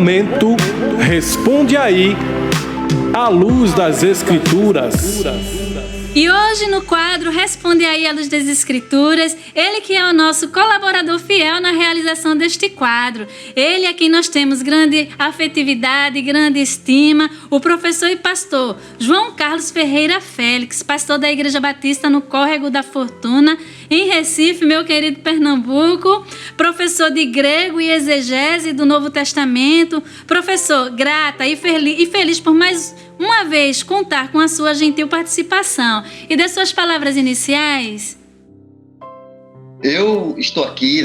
momento, responde aí, à luz das Escrituras. E hoje no quadro Responde aí à luz das Escrituras, ele que é o nosso colaborador fiel na realização deste quadro. Ele a quem nós temos grande afetividade, grande estima, o professor e pastor João Carlos Ferreira Félix, pastor da Igreja Batista no Córrego da Fortuna, em Recife, meu querido Pernambuco, professor de grego e exegese do Novo Testamento, professor grata e feliz por mais uma vez contar com a sua gentil participação. E das suas palavras iniciais? Eu estou aqui,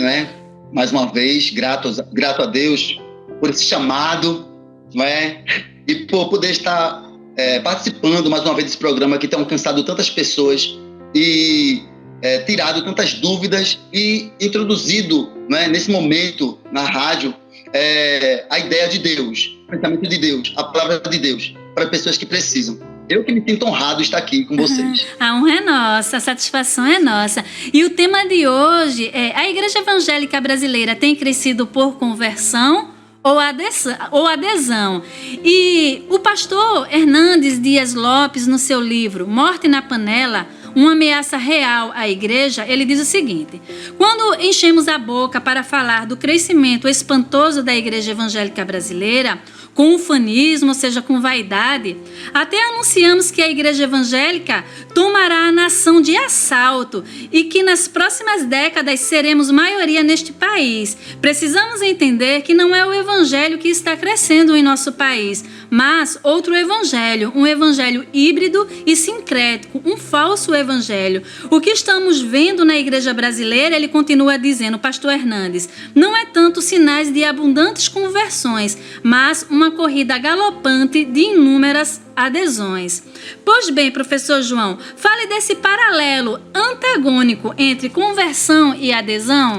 mais uma vez, grato a Deus por esse chamado, e por poder estar participando mais uma vez desse programa que tem alcançado tantas pessoas e tirado tantas dúvidas e introduzido, nesse momento na rádio a ideia de Deus, o pensamento de Deus, a palavra de Deus para pessoas que precisam. Eu que me sinto honrado de estar aqui com vocês. A honra é nossa, a satisfação é nossa. E o tema de hoje é: a Igreja Evangélica Brasileira tem crescido por conversão ou adesão? E o pastor Hernandes Dias Lopes, no seu livro Morte na Panela, uma ameaça real à igreja, ele diz o seguinte: quando enchemos a boca para falar do crescimento espantoso da igreja evangélica brasileira, com ufanismo, ou seja, com vaidade, até anunciamos que a igreja evangélica tomará a nação de assalto e que nas próximas décadas seremos maioria neste país. Precisamos entender que não é o evangelho que está crescendo em nosso país, mas outro evangelho, um evangelho híbrido e sincrético, um falso evangelho. O que estamos vendo na igreja brasileira, ele continua dizendo, pastor Hernandes, não é tanto sinais de abundantes conversões, mas uma corrida galopante de inúmeras adesões. Pois bem, professor João, fale desse paralelo antagônico entre conversão e adesão.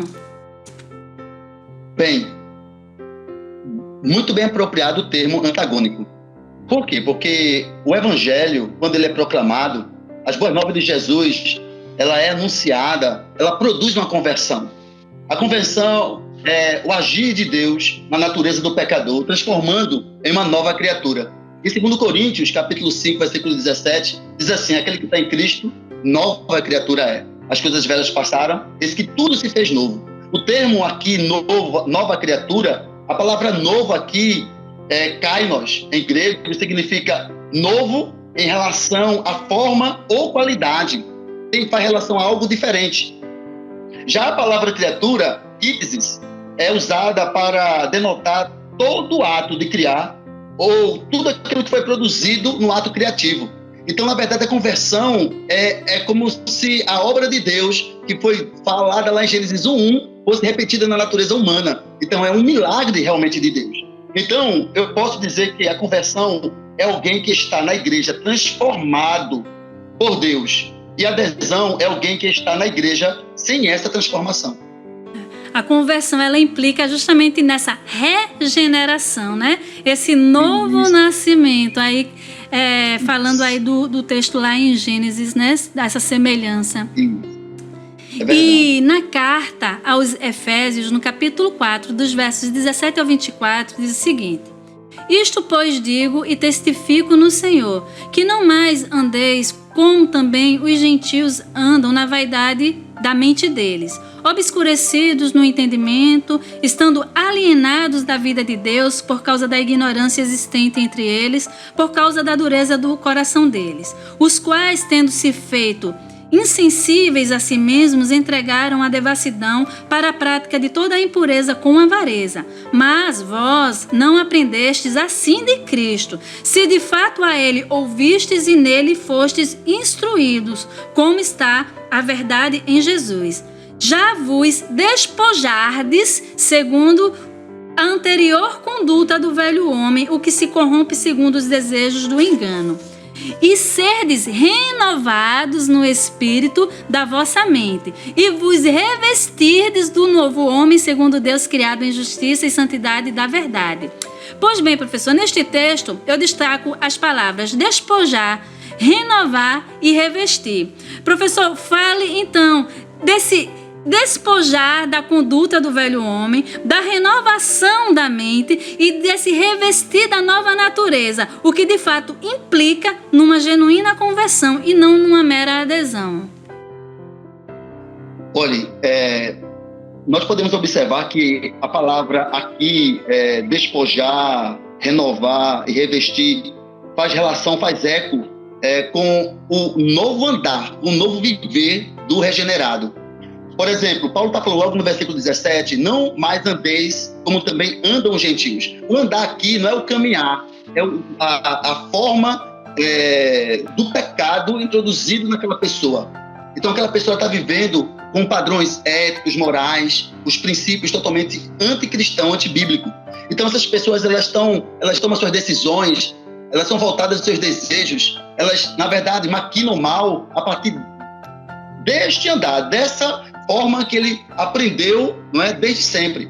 Bem, muito bem apropriado o termo antagônico. Por quê? Porque o evangelho, quando ele é proclamado, as boas novas de Jesus, ela é anunciada, ela produz uma conversão. A conversão é o agir de Deus na natureza do pecador, transformando em uma nova criatura. Em 2 Coríntios, capítulo 5, versículo 17, diz assim: aquele que está em Cristo, nova criatura é. As coisas velhas passaram, eis que tudo se fez novo. O termo aqui, nova criatura, a palavra novo aqui é kainos, em grego, que significa novo em relação à forma ou qualidade. Faz relação a algo diferente. Já a palavra criatura, ipsis, é usada para denotar todo o ato de criar ou tudo aquilo que foi produzido no ato criativo. Então, na verdade, a conversão é como se a obra de Deus, que foi falada lá em Gênesis 1:1, fosse repetida na natureza humana. Então, é um milagre realmente de Deus. Então, eu posso dizer que a conversão é alguém que está na igreja transformado por Deus. E a adesão é alguém que está na igreja sem essa transformação. A conversão, ela implica justamente nessa regeneração, Esse novo nascimento, aí, falando aí do texto lá em Gênesis, Dessa semelhança. E na carta aos Efésios, no capítulo 4, dos versos 17 ao 24, diz o seguinte: isto, pois, digo e testifico no Senhor, que não mais andeis como também os gentios andam na vaidade da mente deles, obscurecidos no entendimento, estando alienados da vida de Deus por causa da ignorância existente entre eles, por causa da dureza do coração deles, os quais, tendo se feito insensíveis a si mesmos, entregaram a devassidão para a prática de toda a impureza com avareza. Mas vós não aprendestes assim de Cristo, se de fato a ele ouvistes e nele fostes instruídos, como está a verdade em Jesus. Já vos despojardes segundo a anterior conduta do velho homem, o que se corrompe segundo os desejos do engano, e serdes renovados no espírito da vossa mente, e vos revestirdes do novo homem segundo Deus, criado em justiça e santidade da verdade. Pois bem, professor, neste texto eu destaco as palavras despojar, renovar e revestir. Professor, fale então desse despojar da conduta do velho homem, da renovação da mente e de se revestir da nova natureza, o que de fato implica numa genuína conversão e não numa mera adesão. Olhe, nós podemos observar que a palavra aqui, despojar, renovar e revestir, faz relação, faz eco com o novo andar, o novo viver do regenerado. Por exemplo, Paulo está falando logo no versículo 17, não mais andeis como também andam os gentios. O andar aqui não é o caminhar, é a forma do pecado introduzido naquela pessoa. Então aquela pessoa está vivendo com padrões éticos, morais, os princípios totalmente anticristão, antibíblico. Então essas pessoas elas tomam suas decisões, elas são voltadas aos seus desejos, elas na verdade maquinam mal a partir deste andar, dessa forma que ele aprendeu, não é, desde sempre.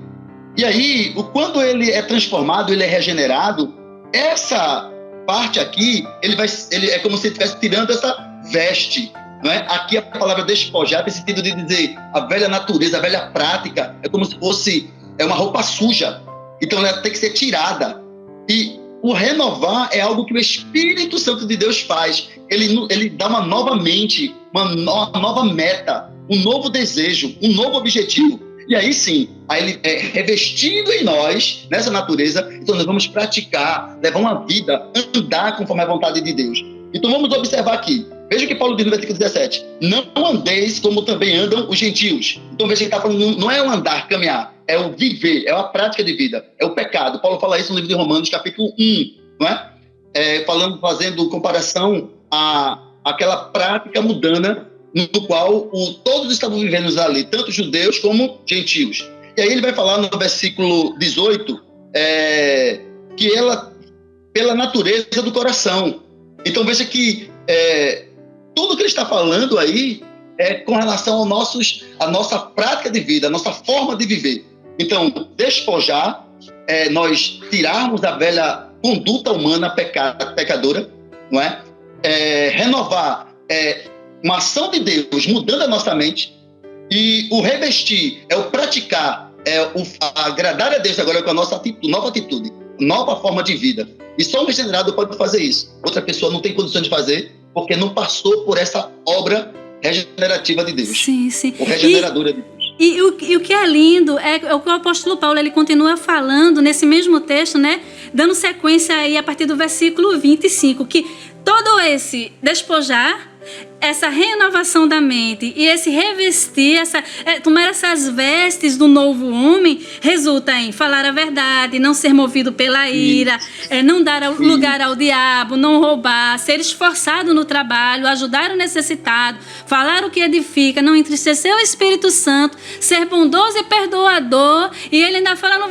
E aí, quando ele é transformado, ele é regenerado, essa parte aqui, ele é como se ele estivesse tirando essa veste. Não é? Aqui a palavra despojar tem sentido de dizer a velha natureza, a velha prática, é como se fosse uma roupa suja. Então ela tem que ser tirada. E o renovar é algo que o Espírito Santo de Deus faz. Ele dá uma nova mente, uma nova meta, um novo desejo, um novo objetivo. E aí sim, aí ele é revestido em nós, nessa natureza, então nós vamos praticar, levar uma vida, andar conforme a vontade de Deus. Então vamos observar aqui. Veja o que Paulo diz no versículo 17. Não andeis como também andam os gentios. Então veja que ele está falando, não é o andar, caminhar, é o viver, é a prática de vida, é o pecado. Paulo fala isso no livro de Romanos, capítulo 1, não é? Fazendo comparação àquela prática mundana no qual todos estavam vivendo ali, tanto judeus como gentios. E aí ele vai falar no versículo 18 que ela, pela natureza do coração. Então veja que tudo que ele está falando aí é com relação à nossa prática de vida, à nossa forma de viver. Então, despojar, nós tirarmos a velha conduta humana pecadora, não é? Renovar, uma ação de Deus mudando a nossa mente, e o revestir é o praticar, agradar a Deus agora com a nossa nova atitude, nova forma de vida. E só um regenerado pode fazer isso. Outra pessoa não tem condição de fazer porque não passou por essa obra regenerativa de Deus. Sim, sim. Ou regeneradora de Deus. E o que é lindo é o que o apóstolo Paulo ele continua falando nesse mesmo texto, né? Dando sequência aí a partir do versículo 25, que todo esse despojar, essa renovação da mente e esse revestir, tomar essas vestes do novo homem, resulta em falar a verdade, não ser movido pela ira, não dar lugar ao diabo, não roubar, ser esforçado no trabalho, ajudar o necessitado, falar o que edifica, não entristecer o Espírito Santo, ser bondoso e perdoador. E ele ainda fala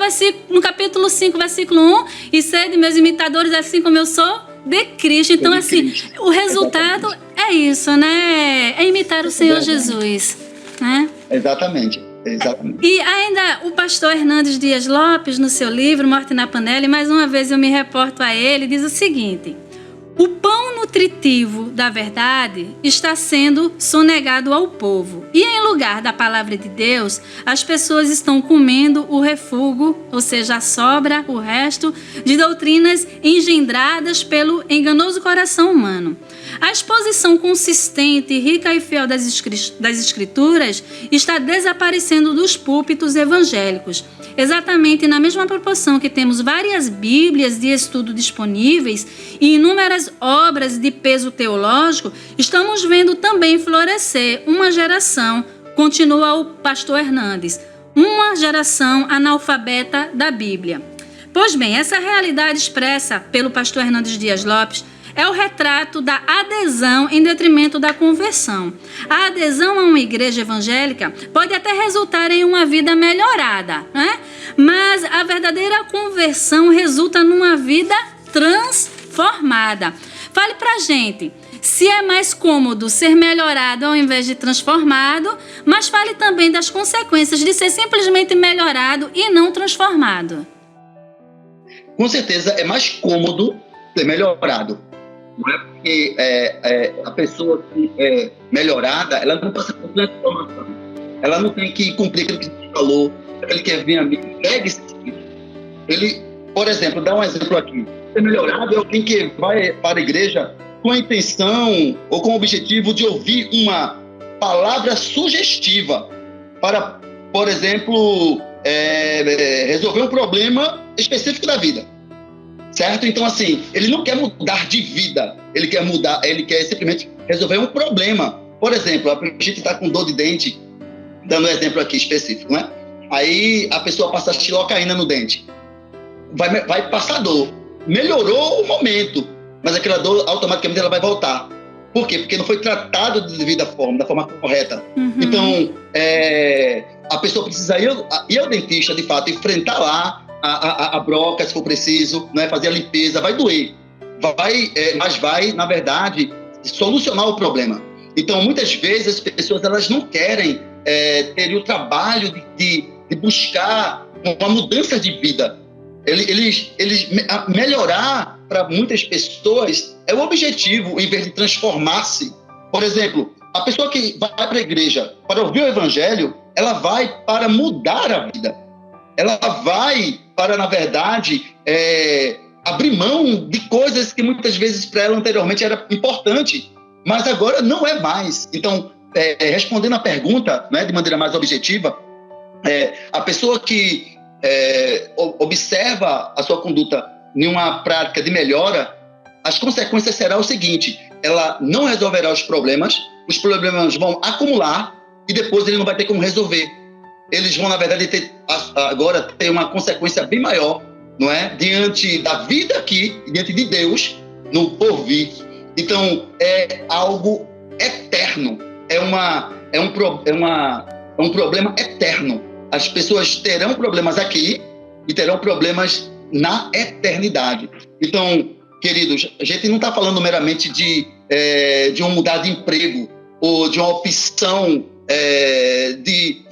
no capítulo 5, versículo 1, e sede meus imitadores assim como eu sou de Cristo. Então, assim, o resultado é isso, né? É imitar o Senhor Jesus, né? Exatamente. E ainda o pastor Hernandes Dias Lopes, no seu livro Morte na Panela, e mais uma vez eu me reporto a ele, diz o seguinte: o pão nutritivo da verdade está sendo sonegado ao povo. E em lugar da palavra de Deus, as pessoas estão comendo o refúgio, ou seja, a sobra, o resto, de doutrinas engendradas pelo enganoso coração humano. A exposição consistente, rica e fiel das Escrituras está desaparecendo dos púlpitos evangélicos. Exatamente na mesma proporção que temos várias Bíblias de estudo disponíveis e inúmeras obras de peso teológico, estamos vendo também florescer uma geração, continua o pastor Hernandes, uma geração analfabeta da Bíblia. Pois bem, essa realidade expressa pelo pastor Hernandes Dias Lopes é o retrato da adesão em detrimento da conversão. A adesão a uma igreja evangélica pode até resultar em uma vida melhorada, né? Mas a verdadeira conversão resulta numa vida transformada. Fale pra gente se é mais cômodo ser melhorado ao invés de transformado, mas fale também das consequências de ser simplesmente melhorado e não transformado. Com certeza é mais cômodo ser melhorado. Não é porque a pessoa que é melhorada, ela não passa por transformação. ela não tem que cumprir aquilo que Jesus falou, ele quer vir a mim, pegue esse espírito. Ele, por exemplo, dá um exemplo aqui, ser melhorado é alguém que vai para a igreja com a intenção ou com o objetivo de ouvir uma palavra sugestiva para, por exemplo, resolver um problema específico da vida, certo? Então, assim, ele não quer mudar de vida, ele quer simplesmente resolver um problema. Por exemplo, a gente está com dor de dente, dando um exemplo aqui específico, né? Aí a pessoa passa xilocaína no dente, vai passar dor, melhorou o momento, mas aquela dor automaticamente ela vai voltar. Por quê? Porque não foi tratado de devida forma, da forma correta. Então, a pessoa precisa ir ao dentista, de fato, enfrentar lá a broca, se for preciso, né? Fazer a limpeza, vai doer. Mas vai, na verdade, solucionar o problema. Então, muitas vezes, as pessoas elas não querem ter o trabalho de buscar uma mudança de vida. Melhorar para muitas pessoas é o objetivo, em vez de transformar-se. Por exemplo, a pessoa que vai para a igreja para ouvir o evangelho, ela vai para mudar a vida. Ela vai para, na verdade, abrir mão de coisas que muitas vezes para ela anteriormente era importante, mas agora não é mais. Então, respondendo a pergunta, né, de maneira mais objetiva, a pessoa que observa a sua conduta em uma prática de melhora, as consequências serão o seguinte: ela não resolverá os problemas vão acumular e depois ele não vai ter como resolver. Eles vão, na verdade, agora ter uma consequência bem maior, não é? Diante da vida aqui, diante de Deus, no porvir. Então, é algo eterno, é um problema eterno. As pessoas terão problemas aqui e terão problemas na eternidade. Então, queridos, a gente não está falando meramente de um mudar de emprego ou de uma opção de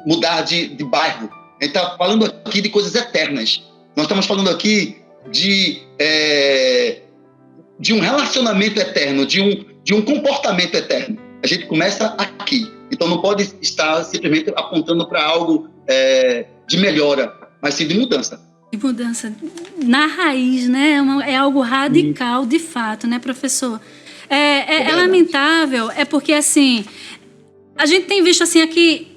mudar de bairro. A gente está falando aqui de coisas eternas. Nós estamos falando aqui de um relacionamento eterno, de um comportamento eterno. A gente começa aqui. Então não pode estar simplesmente apontando para algo de melhora, mas sim de mudança. De mudança na raiz, né? É algo radical, de fato, né, professor? É lamentável, porque assim, a gente tem visto assim aqui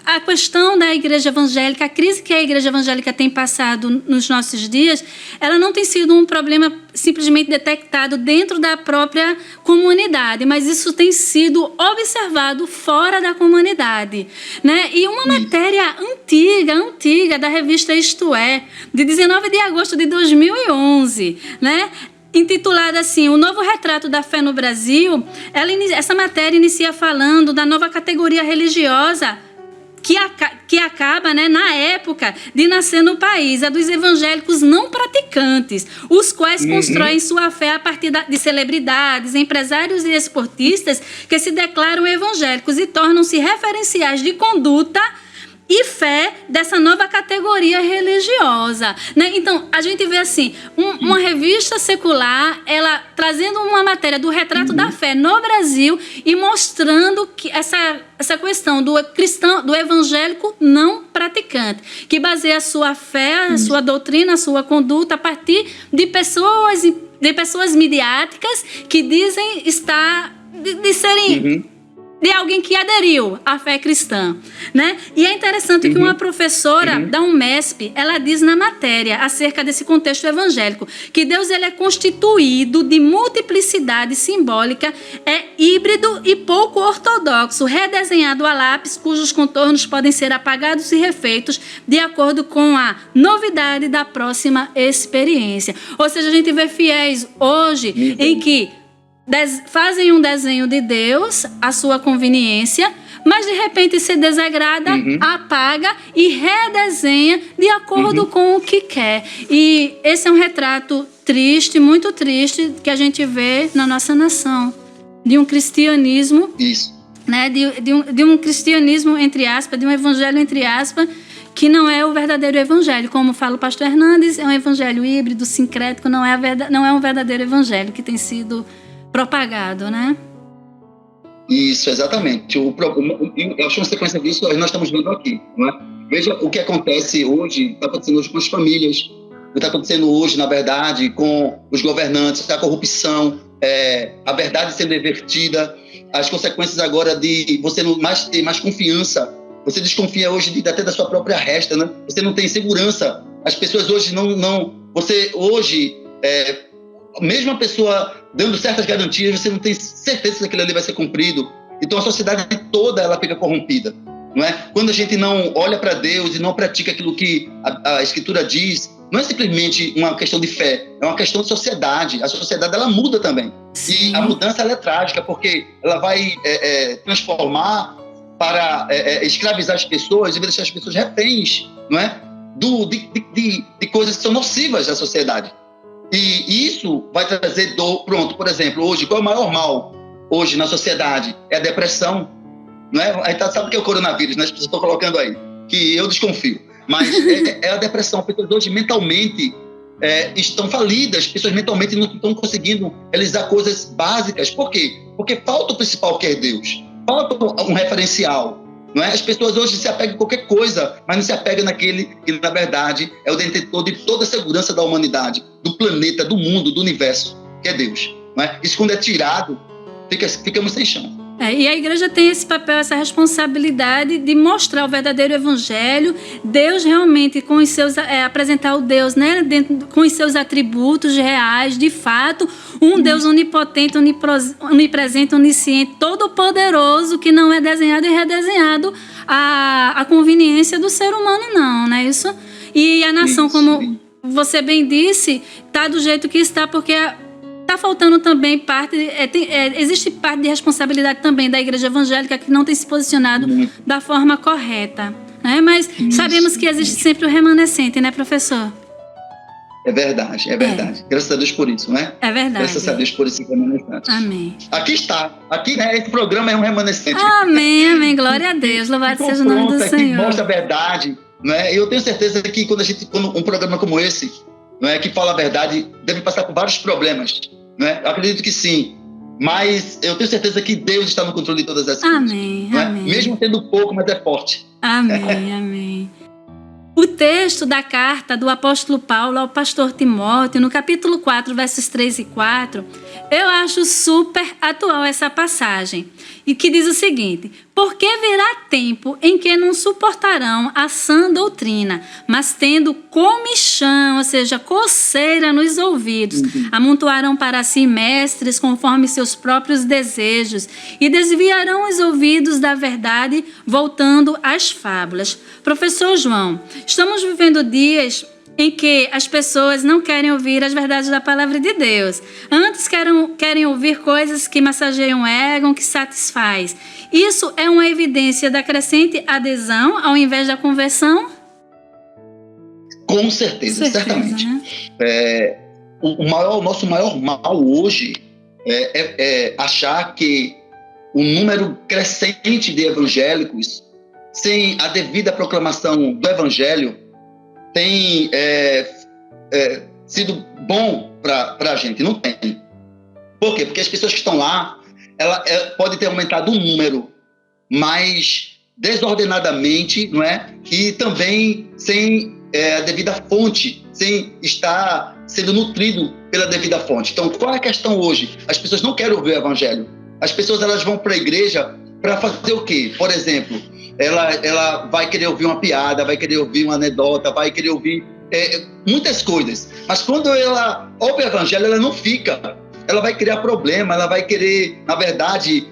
a questão da igreja evangélica, a crise que a igreja evangélica tem passado nos nossos dias, ela não tem sido um problema simplesmente detectado dentro da própria comunidade, mas isso tem sido observado fora da comunidade, né? E uma matéria antiga da revista Isto É, de 19 de agosto de 2011, né? Intitulada assim, O Novo Retrato da Fé no Brasil, essa matéria inicia falando da nova categoria religiosa que acaba, né, na época de nascer no país, a dos evangélicos não praticantes, os quais constroem sua fé a partir de celebridades, empresários e esportistas que se declaram evangélicos e tornam-se referenciais de conduta e fé dessa nova categoria religiosa, né? Então, a gente vê assim, uma revista secular, ela trazendo uma matéria do retrato da fé no Brasil e mostrando que essa questão do cristão, do evangélico não praticante, que baseia a sua fé, a sua doutrina, a sua conduta a partir de pessoas midiáticas que dizem estar, de serem... de alguém que aderiu à fé cristã, né? E é interessante que uma professora da Umesp, ela diz na matéria, acerca desse contexto evangélico, que Deus ele é constituído de multiplicidade simbólica, é híbrido e pouco ortodoxo, redesenhado a lápis, cujos contornos podem ser apagados e refeitos de acordo com a novidade da próxima experiência. Ou seja, a gente vê fiéis hoje em que fazem um desenho de Deus à sua conveniência, mas de repente se desagrada, apaga e redesenha de acordo com o que quer. E esse é um retrato triste, muito triste, que a gente vê na nossa nação, de um cristianismo, né, de um cristianismo, entre aspas, de um evangelho, entre aspas, que não é o verdadeiro evangelho. Como fala o pastor Hernandes, é um evangelho híbrido, sincrético, não é um verdadeiro evangelho que tem sido propagado, né? Isso, exatamente. Eu acho uma sequência disso nós estamos vendo aqui, não é? Veja o que acontece hoje, está acontecendo hoje com as famílias, o que está acontecendo hoje, na verdade, com os governantes, a corrupção, a verdade sendo invertida, as consequências agora de você não mais ter mais confiança, você desconfia hoje até da sua própria resta, né? Você não tem segurança. As pessoas hoje você hoje, mesmo a pessoa dando certas garantias, você não tem certeza que aquilo ali vai ser cumprido. Então a sociedade toda ela fica corrompida, não é? Quando a gente não olha para Deus e não pratica aquilo que a Escritura diz, não é simplesmente uma questão de fé, é uma questão de sociedade. A sociedade ela muda também. Sim. E a mudança ela é trágica, porque ela vai transformar para escravizar as pessoas e deixar as pessoas reféns, não é? De coisas que são nocivas à sociedade. E isso vai trazer dor. Pronto, por exemplo, hoje, qual é o maior mal hoje na sociedade? É a depressão, não é? A gente sabe o que é o coronavírus, né? As pessoas estão colocando aí, que eu desconfio. Mas é a depressão. As pessoas hoje mentalmente estão falidas, as pessoas mentalmente não estão conseguindo realizar coisas básicas. Por quê? Porque falta o principal, que é Deus. Falta um referencial. Não é? As pessoas hoje se apegam a qualquer coisa, mas não se apegam naquele que, na verdade, é o detentor de toda a segurança da humanidade, do planeta, do mundo, do universo, que é Deus. Não é? Isso, quando é tirado, ficamos sem chão. E a igreja tem esse papel, essa responsabilidade de mostrar o verdadeiro evangelho, Deus realmente com os seus, apresentar o Deus, né, com os seus atributos reais, de fato, um Deus onipotente, onipresente, onisciente, todo-poderoso, que não é desenhado e redesenhado à conveniência do ser humano, não é isso? E a nação, como você bem disse, está do jeito que está, porque está faltando também parte, existe parte de responsabilidade também da igreja evangélica que não tem se posicionado da forma correta, né? Mas sabemos que existe sempre o remanescente, né, professor? É verdade. Graças a Deus por isso, né? É verdade. Graças a Deus por esse remanescente. Amém. Aqui, né, esse programa é um remanescente. Amém, glória a Deus, louvado seja o nome do Senhor. Que mostra a verdade, né? Eu tenho certeza que quando um programa como esse, né, que fala a verdade, deve passar por vários problemas. Eu acredito que sim, mas eu tenho certeza que Deus está no controle de todas essas coisas. Amém. Mesmo tendo pouco, mas é forte. Amém. O texto da carta do apóstolo Paulo ao pastor Timóteo, no capítulo 4, versos 3 e 4, eu acho super atual essa passagem, e que diz o seguinte: porque virá tempo em que não suportarão a sã doutrina, mas tendo comichão, ou seja, coceira nos ouvidos, amontoarão para si mestres conforme seus próprios desejos e desviarão os ouvidos da verdade, voltando às fábulas. Professor João, estamos vivendo dias em que as pessoas não querem ouvir as verdades da palavra de Deus. Antes querem ouvir coisas que massageiam o ego, que satisfaz. Isso é uma evidência da crescente adesão ao invés da conversão? Com certeza, certamente. Né? O nosso maior mal hoje é achar que o número crescente de evangélicos, sem a devida proclamação do evangelho, tem sido bom para a gente. Não tem. Por quê? Porque as pessoas que estão lá, pode ter aumentado o número, mas desordenadamente, não é? E também sem a devida fonte, sem estar sendo nutrido pela devida fonte. Então, qual é a questão hoje? As pessoas não querem ouvir o evangelho. As pessoas elas vão para a igreja para fazer o quê? Por exemplo, ela vai querer ouvir uma piada, vai querer ouvir uma anedota, vai querer ouvir muitas coisas. Mas quando ela ouve o evangelho, ela não fica. Ela vai criar problema, ela vai querer, na verdade,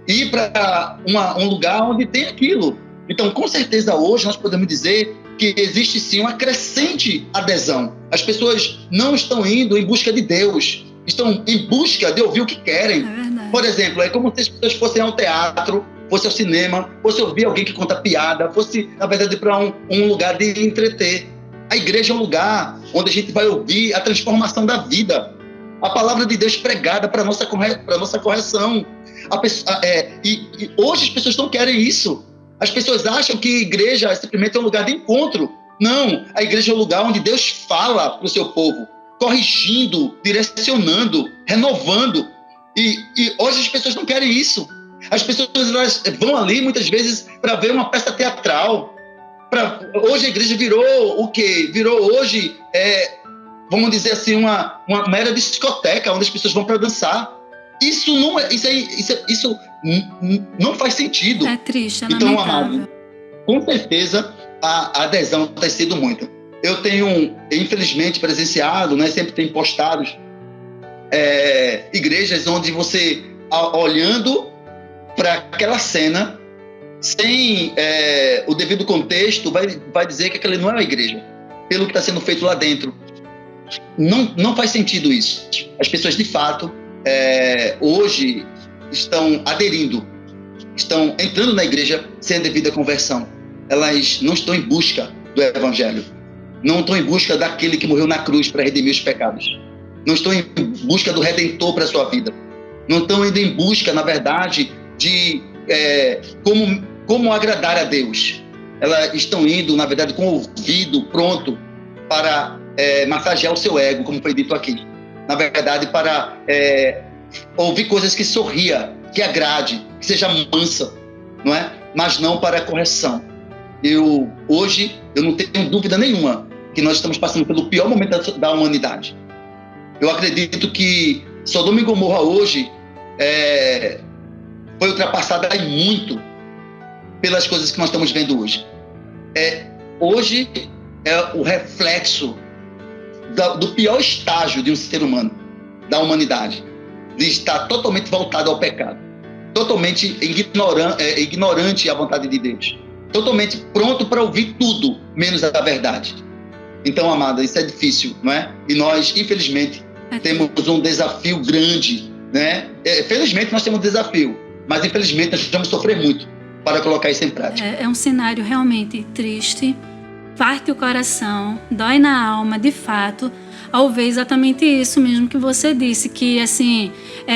ir para um lugar onde tem aquilo. Então, com certeza, hoje nós podemos dizer que existe sim uma crescente adesão. As pessoas não estão indo em busca de Deus, estão em busca de ouvir o que querem. Por exemplo, é como se as pessoas fossem ao teatro, fosse ao cinema, fosse ouvir alguém que conta piada, fosse, na verdade, para um lugar de entreter. A igreja é um lugar onde a gente vai ouvir a transformação da vida, a palavra de Deus pregada para a nossa correção. E hoje as pessoas não querem isso. As pessoas acham que igreja simplesmente é um lugar de encontro. Não, a igreja é um lugar onde Deus fala para o seu povo, corrigindo, direcionando, renovando. E hoje as pessoas não querem isso. As pessoas elas vão ali muitas vezes para ver uma peça teatral. Hoje a igreja virou o quê? Virou hoje, vamos dizer assim, uma mera discoteca onde as pessoas vão para dançar. Isso não faz sentido. É triste, é então, lamentável. amado, com certeza a adesão tem sido muita. Eu tenho, infelizmente, presenciado, né, sempre tem postados igrejas onde você, olhando para aquela cena, sem o devido contexto, vai dizer que aquela não é uma igreja, pelo que está sendo feito lá dentro. Não faz sentido isso. As pessoas, de fato, hoje estão aderindo, estão entrando na igreja sem a devida conversão. Elas não estão em busca do evangelho, não estão em busca daquele que morreu na cruz para redimir os pecados, não estão em busca do Redentor para a sua vida, não estão indo em busca, na verdade, de como agradar a Deus. Elas estão indo, na verdade, com o ouvido pronto para massagear o seu ego, como foi dito aqui. Na verdade, para ouvir coisas que sorria, que agrade, que seja mansa, não é? Mas não para a correção. Hoje, eu não tenho dúvida nenhuma que nós estamos passando pelo pior momento da humanidade. Eu acredito que Sodoma e Gomorra hoje foi ultrapassada muito pelas coisas que nós estamos vendo hoje. Hoje é o reflexo do pior estágio de um ser humano, da humanidade, de estar totalmente voltado ao pecado, totalmente ignorante à vontade de Deus, totalmente pronto para ouvir tudo, menos a verdade. Então, amada, isso é difícil, não é? E nós, infelizmente, temos um desafio grande, né? Felizmente nós temos um desafio, mas infelizmente nós vamos sofrer muito para colocar isso em prática. É um cenário realmente triste, parte o coração, dói na alma, de fato, ao ver exatamente isso mesmo que você disse, que assim,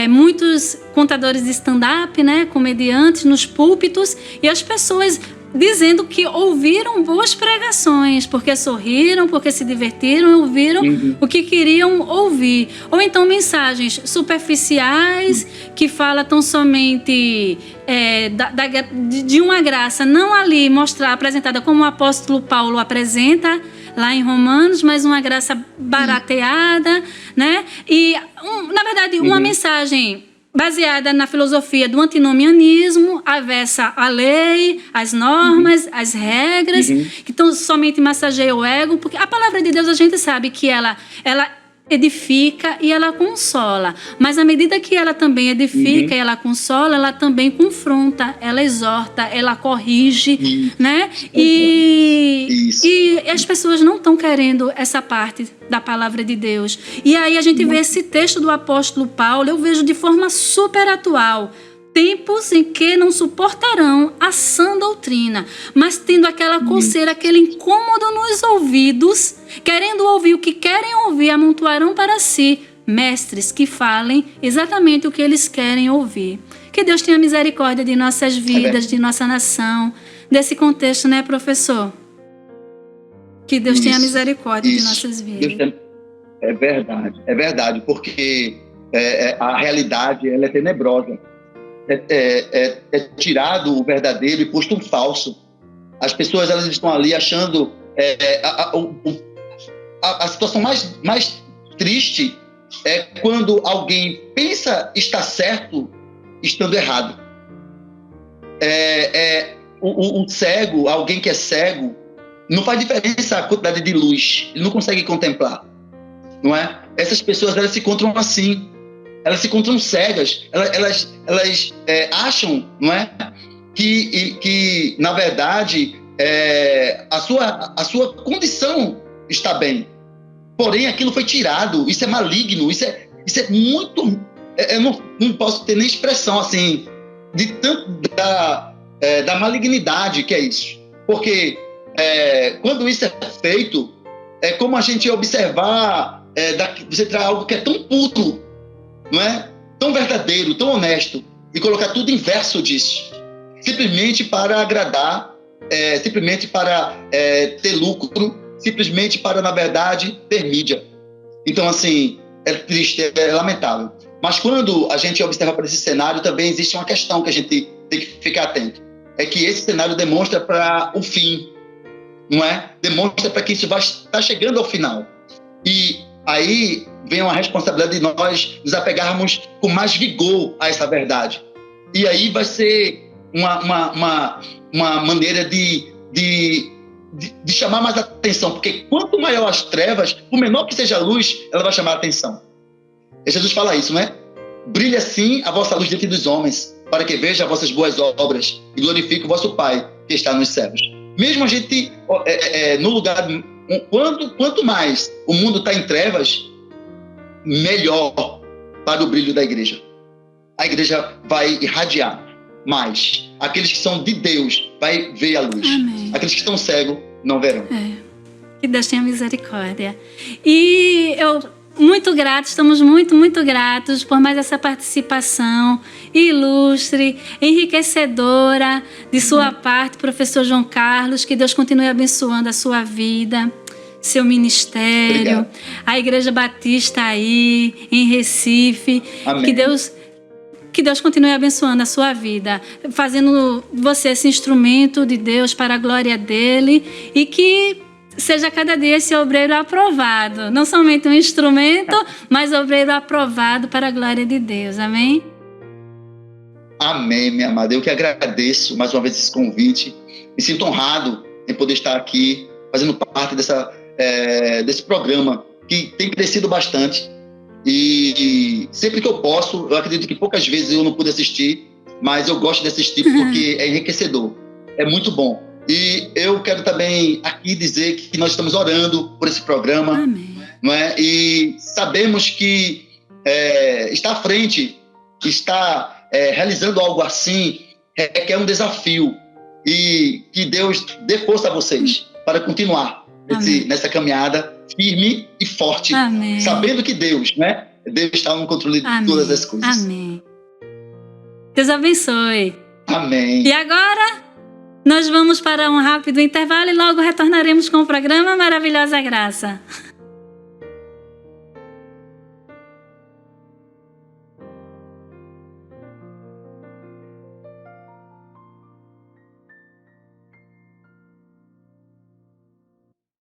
muitos contadores de stand-up, né, comediantes nos púlpitos, e as pessoas dizendo que ouviram boas pregações, porque sorriram, porque se divertiram, ouviram o que queriam ouvir. Ou então mensagens superficiais que falam tão somente de uma graça, não ali apresentada como o apóstolo Paulo apresenta lá em Romanos, mas uma graça barateada, né? E, na verdade, uma mensagem baseada na filosofia do antinomianismo, avessa a lei, as normas, as regras, que tão somente massageia o ego, porque a palavra de Deus a gente sabe que ela edifica e ela consola, mas à medida que ela também edifica e ela consola, ela também confronta, ela exorta, ela corrige, né? E as pessoas não estão querendo essa parte da palavra de Deus. E aí a gente vê esse texto do apóstolo Paulo, eu vejo de forma super atual. Tempos em que não suportarão a sã doutrina, mas tendo aquela coceira, aquele incômodo nos ouvidos, querendo ouvir o que querem ouvir, amontoarão para si mestres que falem exatamente o que eles querem ouvir. Que Deus tenha misericórdia de nossas vidas, de nossa nação, desse contexto, né, professor? Que Deus tenha misericórdia de nossas vidas. É verdade, porque a realidade ela é tenebrosa. É tirado o verdadeiro e posto um falso. As pessoas elas estão ali achando a situação mais triste é quando alguém pensa estar certo estando errado. O cego, alguém que é cego, não faz diferença a quantidade de luz, ele não consegue contemplar, não é? Essas pessoas elas se encontram assim. Elas se encontram cegas, elas acham, não é, que na verdade a sua condição está bem, porém aquilo foi tirado. Isso é maligno, isso é muito, eu não posso ter nem expressão assim de tanto da malignidade que é isso, porque quando isso é feito é como a gente observar você traz algo que é tão puro, não é? Tão verdadeiro, tão honesto, e colocar tudo inverso disso, simplesmente para agradar, simplesmente para ter lucro, simplesmente para, na verdade, ter mídia. Então, assim, é triste, é lamentável. Mas quando a gente observa para esse cenário, também existe uma questão que a gente tem que ficar atento. É que esse cenário demonstra para o fim, não é? Demonstra para que isso vai estar chegando ao final. E aí vem uma responsabilidade de nós nos apegarmos com mais vigor a essa verdade. E aí vai ser uma maneira de chamar mais atenção, porque quanto maior as trevas, por menor que seja a luz, ela vai chamar a atenção. E Jesus fala isso, né? Brilha assim a vossa luz diante dos homens, para que vejam as vossas boas obras e glorifique o vosso Pai que está nos céus. Mesmo a gente, no lugar, quanto mais o mundo está em trevas, melhor para o brilho da igreja. A igreja vai irradiar mais. Aqueles que são de Deus vai ver a luz. Amém. Aqueles que estão cegos não verão. Que Deus tenha misericórdia. E estamos muito gratos por mais essa participação ilustre, enriquecedora de sua parte, professor João Carlos. Que Deus continue abençoando a sua vida, seu ministério, Obrigado. a Igreja Batista aí em Recife. Amém. Que Deus continue abençoando a sua vida, fazendo você esse instrumento de Deus para a glória dele, e que seja cada dia esse obreiro aprovado. Não somente um instrumento, mas obreiro aprovado para a glória de Deus. Amém? Amém, minha amada. Eu que agradeço mais uma vez esse convite. Me sinto honrado em poder estar aqui, fazendo parte desse programa, que tem crescido bastante. E sempre que eu posso, eu acredito que poucas vezes eu não pude assistir, mas eu gosto de assistir porque é enriquecedor. É muito bom. E eu quero também aqui dizer que nós estamos orando por esse programa. Amém. Não é? E sabemos que estar à frente, estar realizando algo assim, requer um desafio. E que Deus dê força a vocês para continuar nessa caminhada firme e forte. Amém. Sabendo que Deus, né? Deus está no controle de todas as coisas. Amém. Deus abençoe. Amém. E agora, nós vamos para um rápido intervalo e logo retornaremos com o programa Maravilhosa Graça.